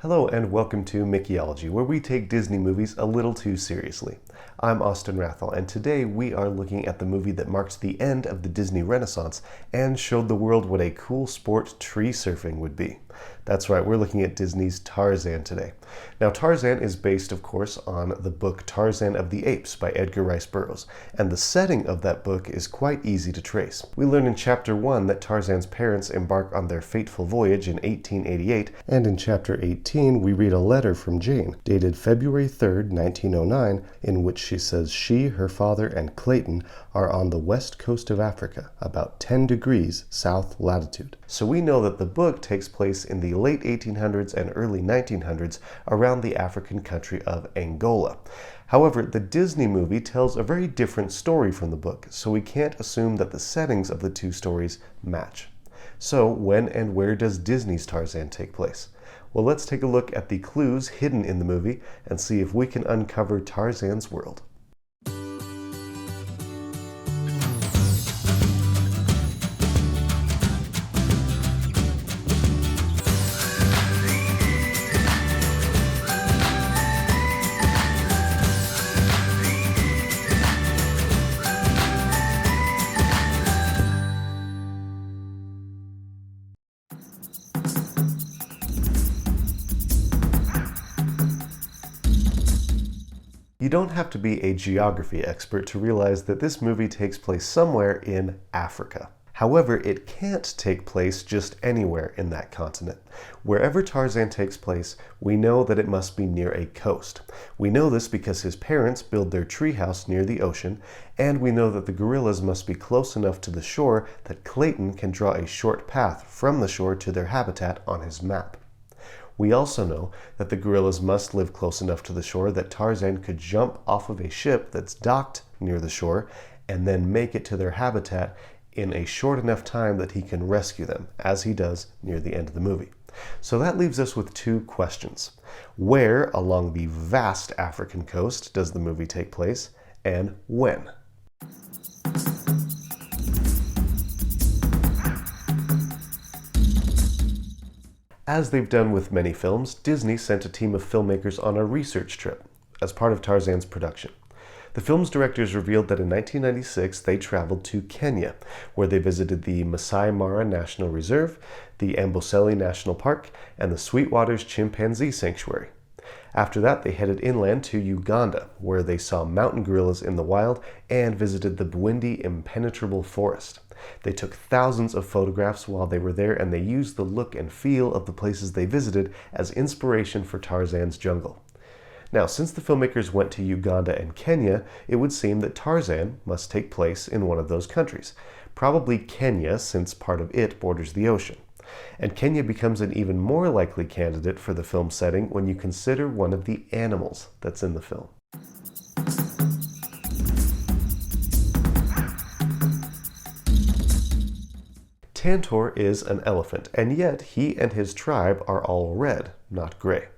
Hello and welcome to Mickeyology, where we take Disney movies a little too seriously. I'm Austin Rathall, and today we are looking at the movie that marked the end of the Disney Renaissance and showed the world what a cool sport tree surfing would be. That's right, we're looking at Disney's Tarzan today. Now, Tarzan is based, of course, on the book Tarzan of the Apes by Edgar Burroughs, and the setting of that book is quite easy to trace. We learn in Chapter 1 that Tarzan's parents embark on their fateful voyage in 1888, and in Chapter 18 we read a letter from Jane, dated February 3rd, 1909, in which she says she, her father, and Clayton are on the west coast of Africa, about 10 degrees south latitude. So we know that the book takes place in the late 1800s and early 1900s around the African country of Angola. However, the Disney movie tells a very different story from the book, so we can't assume that the settings of the two stories match. So, when and where does Disney's Tarzan take place? Well, let's take a look at the clues hidden in the movie and see if we can uncover Tarzan's world. You don't have to be a geography expert to realize that this movie takes place somewhere in Africa. However, it can't take place just anywhere in that continent. Wherever Tarzan takes place, we know that it must be near a coast. We know this because his parents build their treehouse near the ocean, and we know that the gorillas must be close enough to the shore that Clayton can draw a short path from the shore to their habitat on his map. We also know that the gorillas must live close enough to the shore that Tarzan could jump off of a ship that's docked near the shore and then make it to their habitat in a short enough time that he can rescue them, as he does near the end of the movie. So that leaves us with two questions. Where along the vast African coast does the movie take place, and when? As they've done with many films, Disney sent a team of filmmakers on a research trip as part of Tarzan's production. The film's directors revealed that in 1996 they traveled to Kenya, where they visited the Masai Mara National Reserve, the Amboseli National Park, and the Sweetwater's Chimpanzee Sanctuary. After that, they headed inland to Uganda, where they saw mountain gorillas in the wild and visited the Bwindi Impenetrable Forest. They took thousands of photographs while they were there, and they used the look and feel of the places they visited as inspiration for Tarzan's jungle. Now, since the filmmakers went to Uganda and Kenya, it would seem that Tarzan must take place in one of those countries. Probably Kenya, since part of it borders the ocean. And Kenya becomes an even more likely candidate for the film setting when you consider one of the animals that's in the film. Tantor is an elephant, and yet he and his tribe are all red, not gray.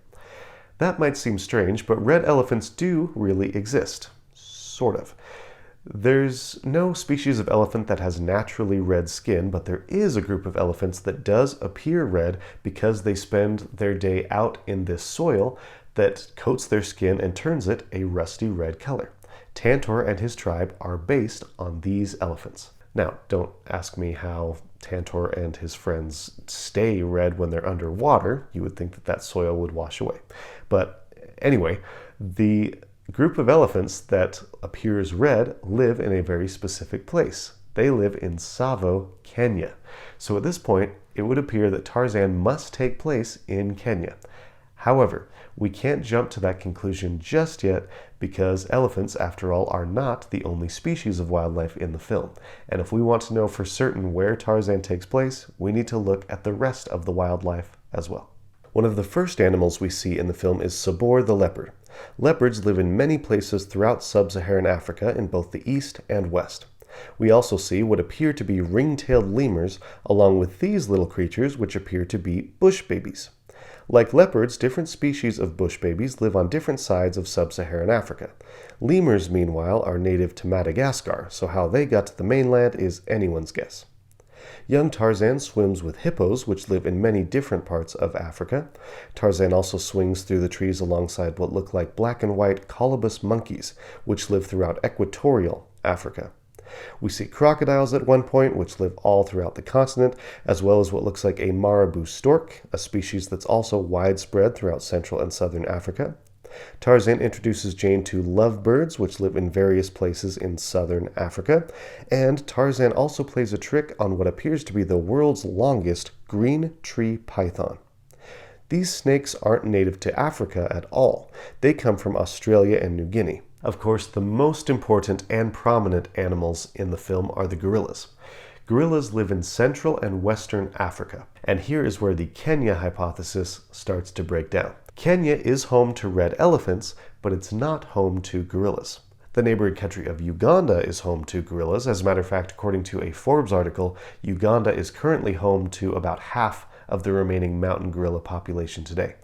That might seem strange, but red elephants do really exist. Sort of. There's no species of elephant that has naturally red skin, but there is a group of elephants that does appear red because they spend their day out in this soil that coats their skin and turns it a rusty red color. Tantor and his tribe are based on these elephants. Now, don't ask me how Tantor and his friends stay red when they're underwater. You would think that that soil would wash away. But anyway, the group of elephants that appears red live in a very specific place. They live in Tsavo, Kenya. So at this point, it would appear that Tarzan must take place in Kenya. However, we can't jump to that conclusion just yet because elephants, after all, are not the only species of wildlife in the film. And if we want to know for certain where Tarzan takes place, we need to look at the rest of the wildlife as well. One of the first animals we see in the film is Sabor the leopard. Leopards live in many places throughout sub-Saharan Africa in both the east and west. We also see what appear to be ring-tailed lemurs, along with these little creatures which appear to be bush babies. Like leopards, different species of bush babies live on different sides of sub-Saharan Africa. Lemurs, meanwhile, are native to Madagascar, so how they got to the mainland is anyone's guess. Young Tarzan swims with hippos, which live in many different parts of Africa. Tarzan also swings through the trees alongside what look like black and white colobus monkeys, which live throughout equatorial Africa. We see crocodiles at one point, which live all throughout the continent, as well as what looks like a marabou stork, a species that's also widespread throughout Central and Southern Africa. Tarzan introduces Jane to lovebirds, which live in various places in southern Africa, and Tarzan also plays a trick on what appears to be the world's longest green tree python. These snakes aren't native to Africa at all. They come from Australia and New Guinea. Of course, the most important and prominent animals in the film are the gorillas. Gorillas live in Central and Western Africa, and here is where the Kenya hypothesis starts to break down. Kenya is home to red elephants, but it's not home to gorillas. The neighboring country of Uganda is home to gorillas. As a matter of fact, according to a Forbes article, Uganda is currently home to about half of the remaining mountain gorilla population today.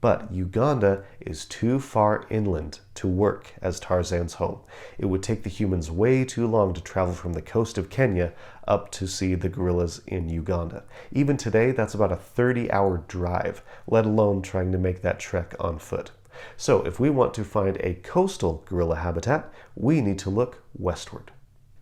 But Uganda is too far inland to work as Tarzan's home. It would take the humans way too long to travel from the coast of Kenya up to see the gorillas in Uganda. Even today, that's about a 30-hour drive, let alone trying to make that trek on foot. So if we want to find a coastal gorilla habitat, we need to look westward.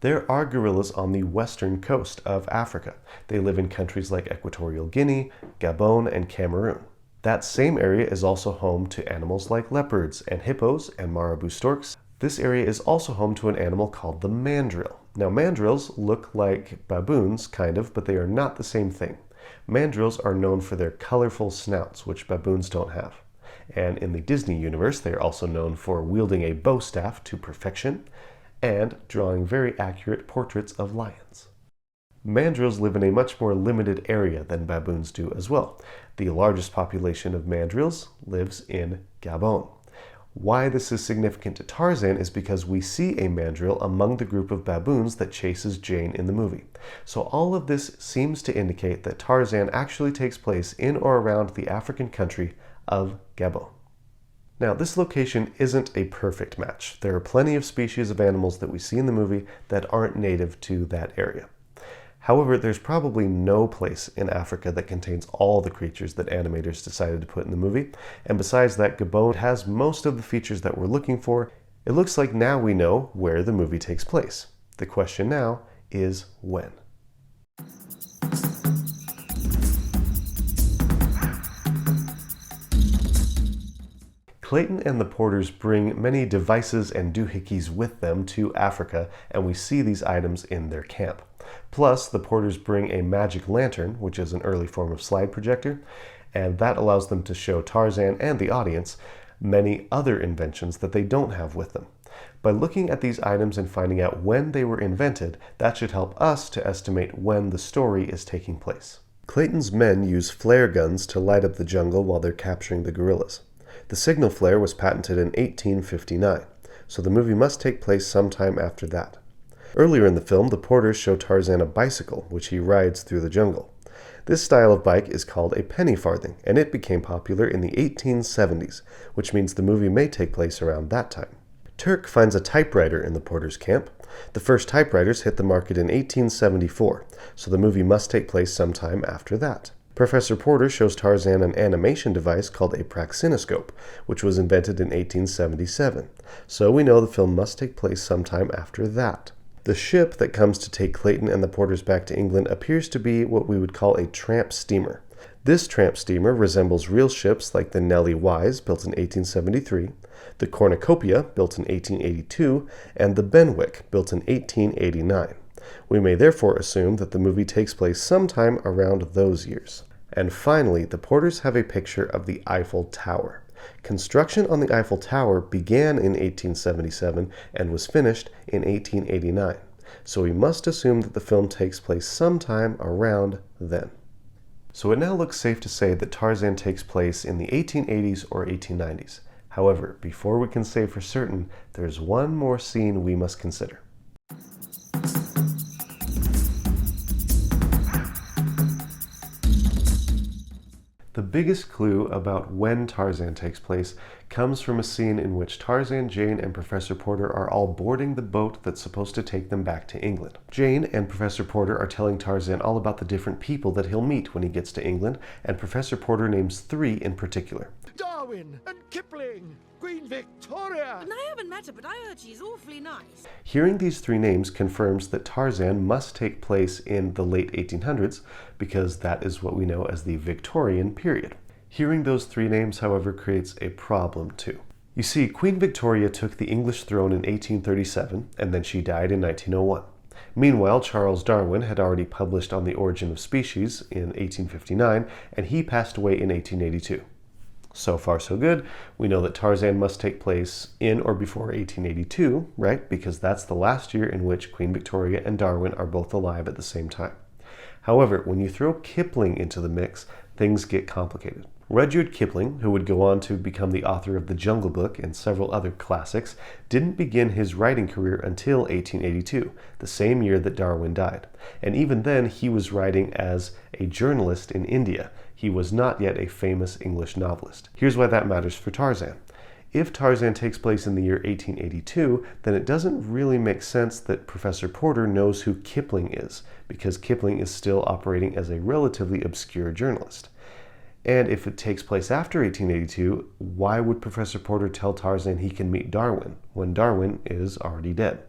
There are gorillas on the western coast of Africa. They live in countries like Equatorial Guinea, Gabon, and Cameroon. That same area is also home to animals like leopards and hippos and marabou storks. This area is also home to an animal called the mandrill. Now, mandrills look like baboons, kind of, but they are not the same thing. Mandrills are known for their colorful snouts, which baboons don't have. And in the Disney universe, they are also known for wielding a bow staff to perfection and drawing very accurate portraits of lions. Mandrills live in a much more limited area than baboons do as well. The largest population of mandrills lives in Gabon. Why this is significant to Tarzan is because we see a mandrill among the group of baboons that chases Jane in the movie. So all of this seems to indicate that Tarzan actually takes place in or around the African country of Gabon. Now, this location isn't a perfect match. There are plenty of species of animals that we see in the movie that aren't native to that area. However, there's probably no place in Africa that contains all the creatures that animators decided to put in the movie, and besides that, Gabon has most of the features that we're looking for. It looks like now we know where the movie takes place. The question now is when. Clayton and the Porters bring many devices and doohickeys with them to Africa, and we see these items in their camp. Plus, the Porters bring a magic lantern, which is an early form of slide projector, and that allows them to show Tarzan and the audience many other inventions that they don't have with them. By looking at these items and finding out when they were invented, that should help us to estimate when the story is taking place. Clayton's men use flare guns to light up the jungle while they're capturing the gorillas. The signal flare was patented in 1859, so the movie must take place sometime after that. Earlier in the film, the Porters show Tarzan a bicycle, which he rides through the jungle. This style of bike is called a penny farthing, and it became popular in the 1870s, which means the movie may take place around that time. Turk finds a typewriter in the Porters' camp. The first typewriters hit the market in 1874, so the movie must take place sometime after that. Professor Porter shows Tarzan an animation device called a praxinoscope, which was invented in 1877, so we know the film must take place sometime after that. The ship that comes to take Clayton and the Porters back to England appears to be what we would call a tramp steamer. This tramp steamer resembles real ships like the Nellie Wise, built in 1873, the Cornucopia, built in 1882, and the Benwick, built in 1889. We may therefore assume that the movie takes place sometime around those years. And finally, the Porters have a picture of the Eiffel Tower. Construction on the Eiffel Tower began in 1877 and was finished in 1889, so we must assume that the film takes place sometime around then. So it now looks safe to say that Tarzan takes place in the 1880s or 1890s. However, before we can say for certain, there's one more scene we must consider. The biggest clue about when Tarzan takes place comes from a scene in which Tarzan, Jane, and Professor Porter are all boarding the boat that's supposed to take them back to England. Jane and Professor Porter are telling Tarzan all about the different people that he'll meet when he gets to England, and Professor Porter names 3 in particular. Darwin and Kipling, Queen Victoria. And I haven't met her, but I heard she's awfully nice. Hearing these 3 names confirms that Tarzan must take place in the late 1800s, because that is what we know as the Victorian period. Hearing those 3 names, however, creates a problem too. You see, Queen Victoria took the English throne in 1837, and then she died in 1901. Meanwhile, Charles Darwin had already published On the Origin of Species in 1859, and he passed away in 1882. So far, so good. We know that Tarzan must take place in or before 1882, right? Because that's the last year in which Queen Victoria and Darwin are both alive at the same time. However, when you throw Kipling into the mix, things get complicated. Rudyard Kipling, who would go on to become the author of The Jungle Book and several other classics, didn't begin his writing career until 1882, the same year that Darwin died. And even then, he was writing as a journalist in India. He was not yet a famous English novelist. Here's why that matters for Tarzan. If Tarzan takes place in the year 1882, then it doesn't really make sense that Professor Porter knows who Kipling is, because Kipling is still operating as a relatively obscure journalist. And if it takes place after 1882, why would Professor Porter tell Tarzan he can meet Darwin, when Darwin is already dead?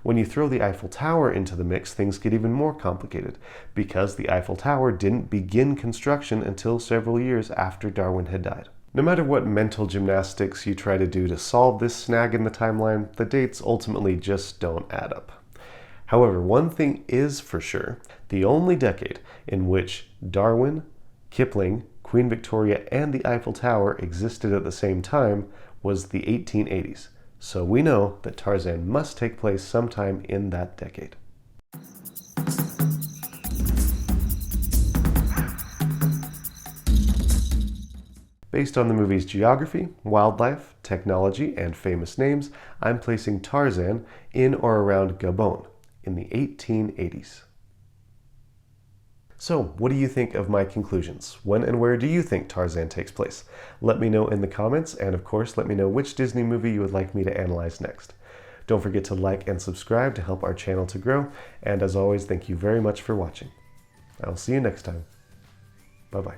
When you throw the Eiffel Tower into the mix, things get even more complicated, because the Eiffel Tower didn't begin construction until several years after Darwin had died. No matter what mental gymnastics you try to do to solve this snag in the timeline, the dates ultimately just don't add up. However, one thing is for sure: the only decade in which Darwin, Kipling, Queen Victoria, and the Eiffel Tower existed at the same time was the 1880s. So we know that Tarzan must take place sometime in that decade. Based on the movie's geography, wildlife, technology, and famous names, I'm placing Tarzan in or around Gabon in the 1880s. So, what do you think of my conclusions? When and where do you think Tarzan takes place? Let me know in the comments, and of course, let me know which Disney movie you would like me to analyze next. Don't forget to like and subscribe to help our channel to grow, and as always, thank you very much for watching. I'll see you next time. Bye-bye.